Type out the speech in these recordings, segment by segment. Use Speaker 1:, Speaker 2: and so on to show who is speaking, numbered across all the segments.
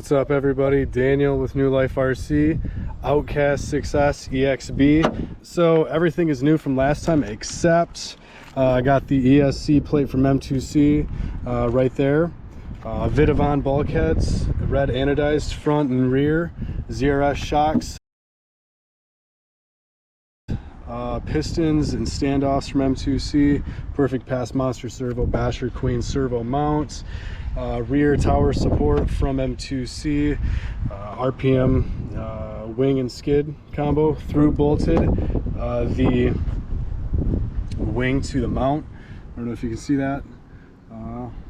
Speaker 1: What's up everybody? Daniel with New Life RC, Outcast 6S EXB. So everything is new from last time except I got the ESC plate from M2C right there. Vitavon bulkheads, red anodized front and rear, ZRS shocks, pistons and standoffs from M2C, perfect pass monster servo, Basherqueen servo mounts, rear tower support from M2C, RPM wing and skid combo, through bolted the wing to the mount. I don't know if you can see that,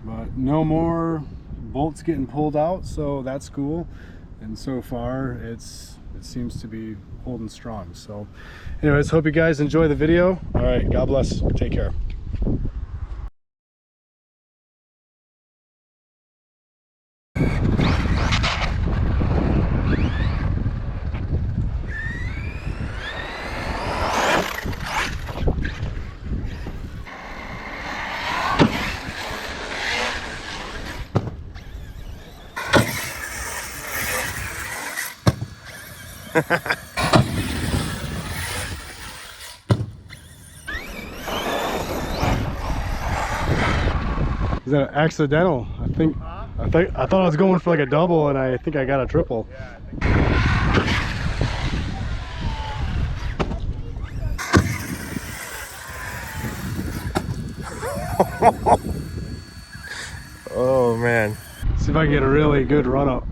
Speaker 1: but no more bolts getting pulled out, so that's cool. And so far it seems to be holding strong. So anyways, hope you guys enjoy the video. All right, God bless, take care. Is that accidental? I thought I was going for like a double, and I think I got a triple.
Speaker 2: Oh man.
Speaker 1: See if I can get a really good run up.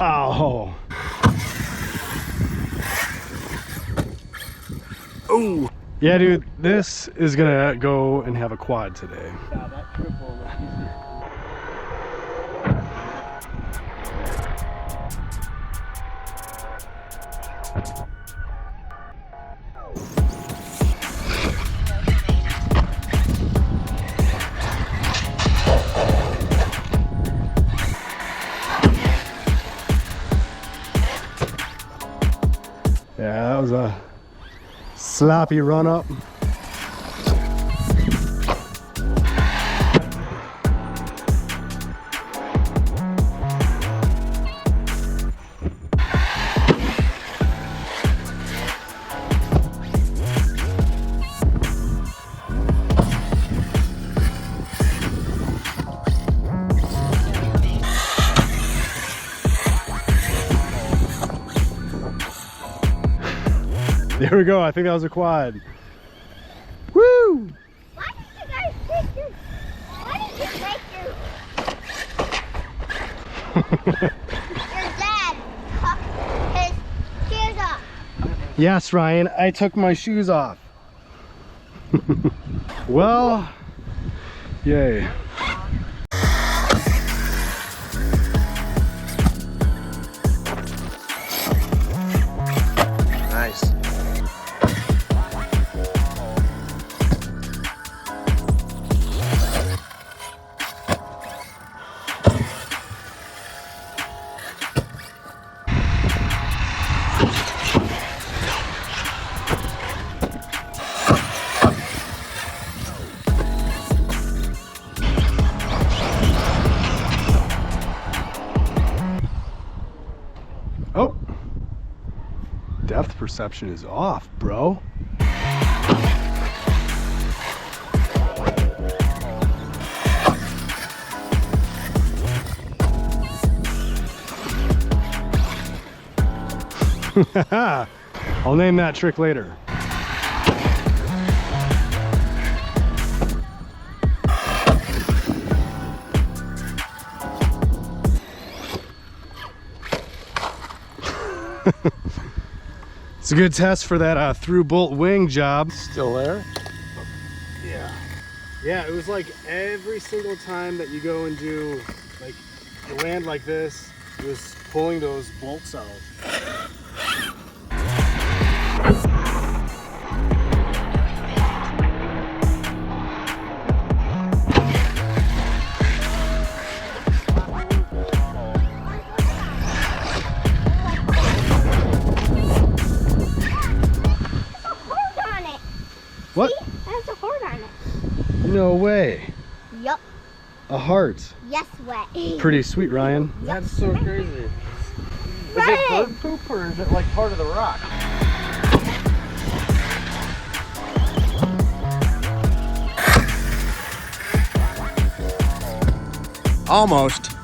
Speaker 1: Oh. Oh. Yeah, dude, this is gonna go and have a quad today.
Speaker 3: Yeah, that triple was easy.
Speaker 1: Yeah, that was a sloppy run up. There we go. I think that was a quad. Woo!
Speaker 4: Why did you guys take your... Why did you take your... your dad took his shoes off.
Speaker 1: Yes, Ryan, I took my shoes off. Well, yay.
Speaker 2: Nice.
Speaker 1: Oh, depth perception is off, bro. I'll name that trick later. It's a good test for that through bolt wing job. Still there? Yeah. Yeah, it was like every single time that you go and do, like, you land like this, it was pulling those bolts out. What?
Speaker 4: See? It has a heart on it.
Speaker 1: No way.
Speaker 4: Yup.
Speaker 1: A heart.
Speaker 4: Yes, way.
Speaker 1: Pretty sweet, Ryan.
Speaker 3: That's so crazy. Is
Speaker 4: Ryan.
Speaker 3: it bird poop or is it like part of the rock?
Speaker 2: Almost.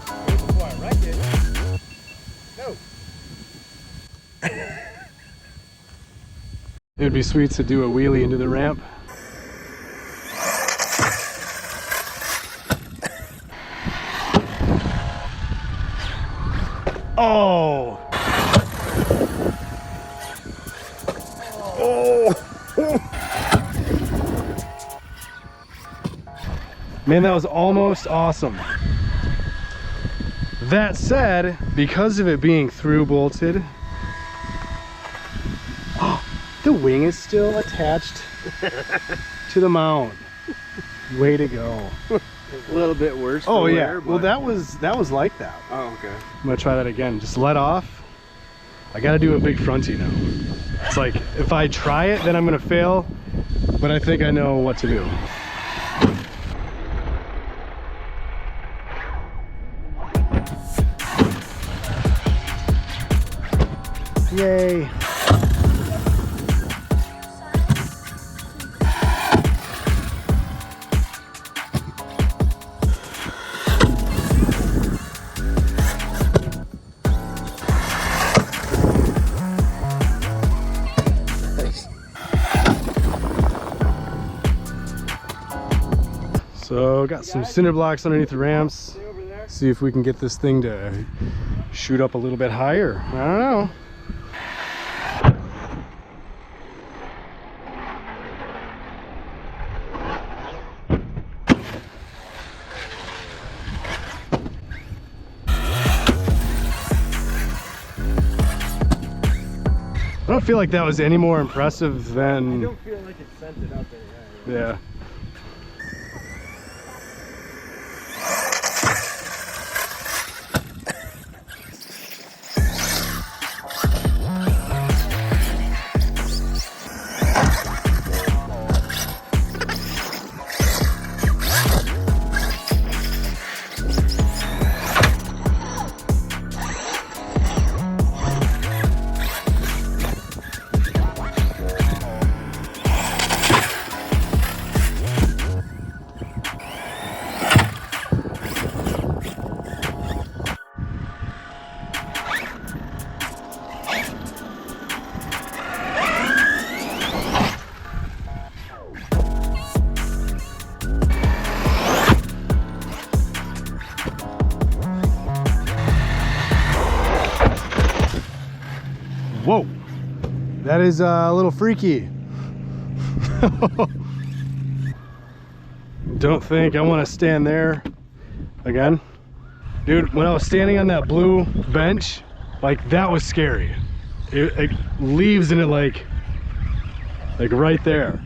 Speaker 1: It would be sweet to do a wheelie into the ramp. Oh! Oh! Man, that was almost awesome. That said, because of it being through bolted, the wing is still attached to the mount. Way to go.
Speaker 3: A little bit worse.
Speaker 1: Oh
Speaker 3: for
Speaker 1: yeah.
Speaker 3: wear,
Speaker 1: Well,
Speaker 3: but-
Speaker 1: that was like that.
Speaker 3: Oh, okay.
Speaker 1: I'm gonna try that again. Just let off. I gotta do a big fronty now. It's like, if I try it, then I'm gonna fail, but I think I know what to do. Yay. So got some cinder blocks underneath the ramps. See if we can get this thing to shoot up a little bit higher. I don't know. I don't feel like that was any more impressive than...
Speaker 3: I don't feel like it's sent it out there.
Speaker 1: Yeah. Whoa, that is a little freaky. Don't think I want to stand there again. Dude, when I was standing on that blue bench, like that was scary. It leaves in it like right there.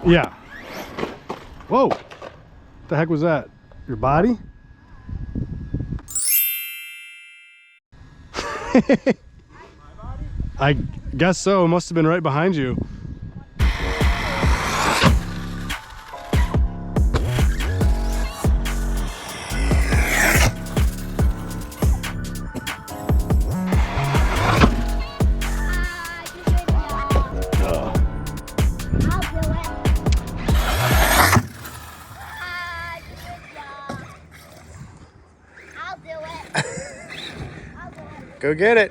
Speaker 1: Yeah. Whoa. What the heck was that? Your body? I guess so. It must have been right behind you.
Speaker 2: Go get it.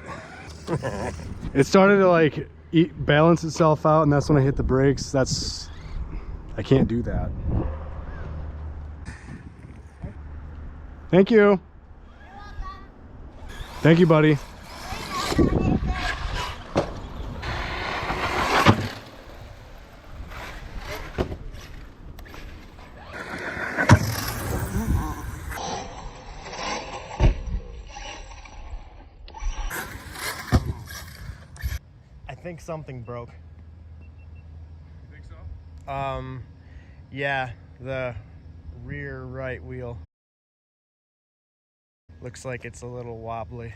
Speaker 1: It started to like balance itself out, and that's when I hit the brakes. I can't do that. Thank you. Thank you, buddy.
Speaker 2: think something broke.
Speaker 1: You think so?
Speaker 2: Yeah, the rear right wheel. Looks like it's a little wobbly.